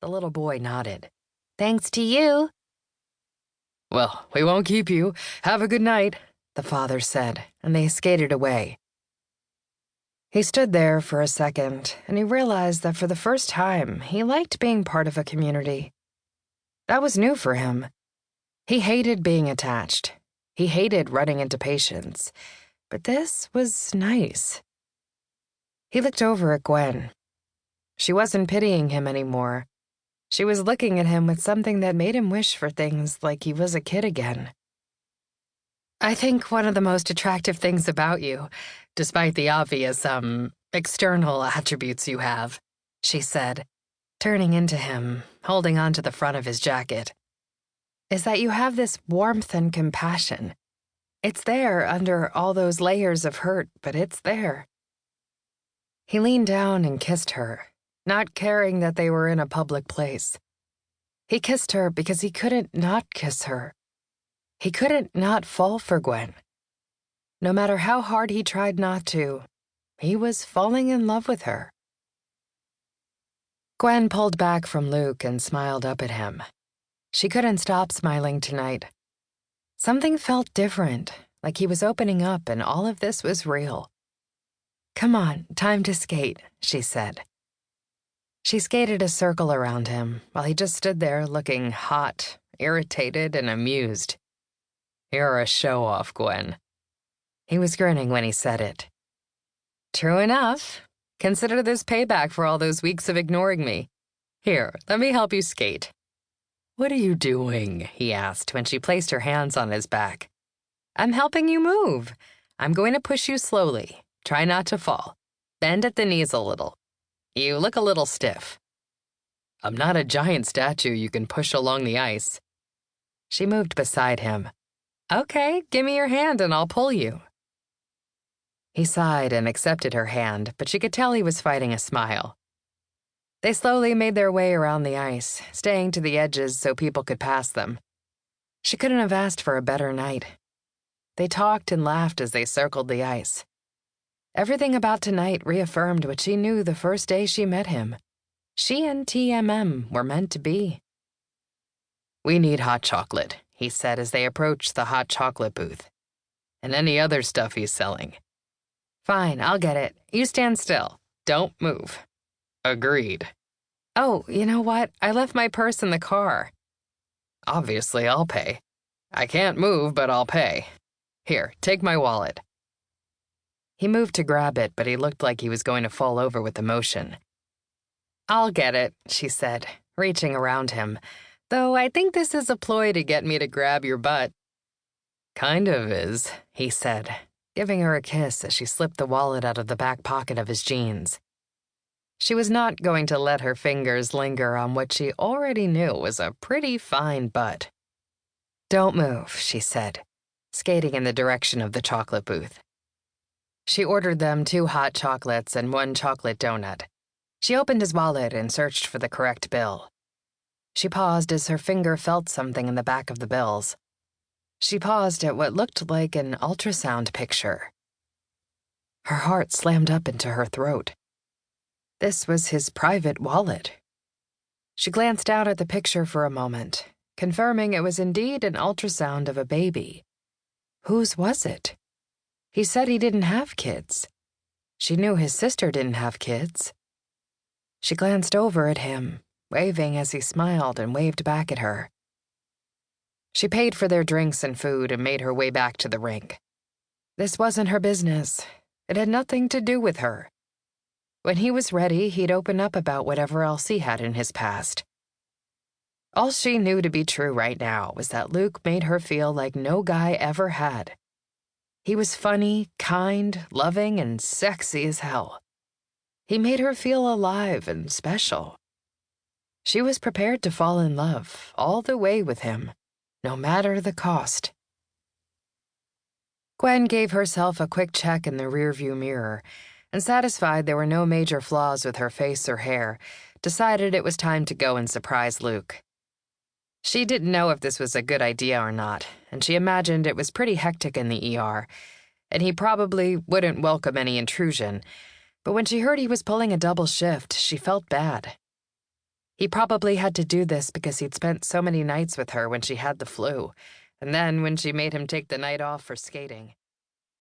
The little boy nodded. "Thanks to you." "Well, we won't keep you. Have a good night," the father said, and they skated away. He stood there for a second, and he realized that for the first time, he liked being part of a community. That was new for him. He hated being attached. He hated running into patients. But this was nice. He looked over at Gwen. She wasn't pitying him anymore. She was looking at him with something that made him wish for things like he was a kid again. "I think one of the most attractive things about you, despite the obvious, external attributes you have," she said, turning into him, holding onto the front of his jacket, "is that you have this warmth and compassion. It's there under all those layers of hurt, but it's there." He leaned down and kissed her, not caring that they were in a public place. He kissed her because he couldn't not kiss her. He couldn't not fall for Gwen. No matter how hard he tried not to, he was falling in love with her. Gwen pulled back from Luke and smiled up at him. She couldn't stop smiling tonight. Something felt different, like he was opening up and all of this was real. "Come on, time to skate," she said. She skated a circle around him while he just stood there looking hot, irritated, and amused. "You're a show-off, Gwen." He was grinning when he said it. "True enough. Consider this payback for all those weeks of ignoring me. Here, let me help you skate." "What are you doing?" he asked when she placed her hands on his back. "I'm helping you move. I'm going to push you slowly. Try not to fall. Bend at the knees a little. You look a little stiff." "I'm not a giant statue you can push along the ice." She moved beside him. "Okay, give me your hand and I'll pull you." He sighed and accepted her hand, but she could tell he was fighting a smile. They slowly made their way around the ice, staying to the edges so people could pass them. She couldn't have asked for a better night. They talked and laughed as they circled the ice. Everything about tonight reaffirmed what she knew the first day she met him. She and TMM were meant to be. "We need hot chocolate," he said as they approached the hot chocolate booth. "And any other stuff he's selling." "Fine, I'll get it. You stand still. Don't move." "Agreed." "Oh, you know what? I left my purse in the car." "Obviously, I'll pay. I can't move, but I'll pay. Here, take my wallet." He moved to grab it, but he looked like he was going to fall over with emotion. "I'll get it," she said, reaching around him, "though I think this is a ploy to get me to grab your butt." "Kind of is," he said, giving her a kiss as she slipped the wallet out of the back pocket of his jeans. She was not going to let her fingers linger on what she already knew was a pretty fine butt. "Don't move," she said, skating in the direction of the chocolate booth. She ordered them 2 hot chocolates and 1 chocolate donut. She opened his wallet and searched for the correct bill. She paused as her finger felt something in the back of the bills. She paused at what looked like an ultrasound picture. Her heart slammed up into her throat. This was his private wallet. She glanced down at the picture for a moment, confirming it was indeed an ultrasound of a baby. Whose was it? He said he didn't have kids. She knew his sister didn't have kids. She glanced over at him, waving as he smiled and waved back at her. She paid for their drinks and food and made her way back to the rink. This wasn't her business. It had nothing to do with her. When he was ready, he'd open up about whatever else he had in his past. All she knew to be true right now was that Luke made her feel like no guy ever had. He was funny, kind, loving, and sexy as hell. He made her feel alive and special. She was prepared to fall in love all the way with him, no matter the cost. Gwen gave herself a quick check in the rearview mirror and, satisfied there were no major flaws with her face or hair, decided it was time to go and surprise Luke. She didn't know if this was a good idea or not, and she imagined it was pretty hectic in the ER, and he probably wouldn't welcome any intrusion, but when she heard he was pulling a double shift, she felt bad. He probably had to do this because he'd spent so many nights with her when she had the flu, and then when she made him take the night off for skating.